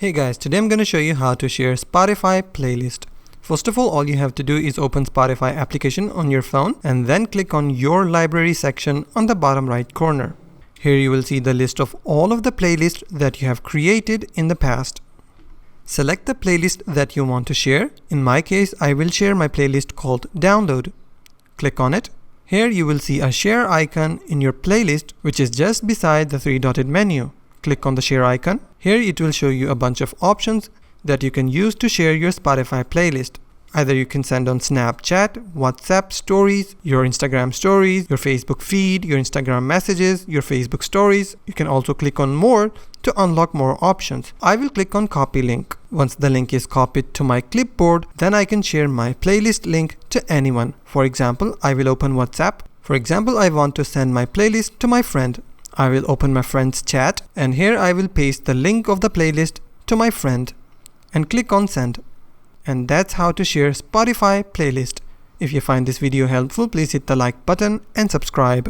Hey guys, today I'm going to show you how to share Spotify playlist. First of all you have to do is open Spotify application on your phone and then click on your library section on the bottom right corner. Here you will see the list of all of the playlists that you have created in the past. Select the playlist that you want to share. In my case, I will share my playlist called Download. Click on it. Here you will see a share icon in your playlist, which is just beside the three-dotted menu. Click on the share icon. Here it will show you a bunch of options that you can use to share your Spotify playlist. Either you can send on Snapchat, WhatsApp stories, your Instagram stories, your Facebook feed, your Instagram messages, your Facebook stories. You can also click on more to unlock more options. I will click on copy link. Once the link is copied to my clipboard, then I can share my playlist link to anyone. For example, I will open WhatsApp. For example, I want to send my playlist to my friend. I will open my friend's chat and here I will paste the link of the playlist to my friend and click on send. And that's how to share Spotify playlist. If you find this video helpful, please hit the like button and subscribe.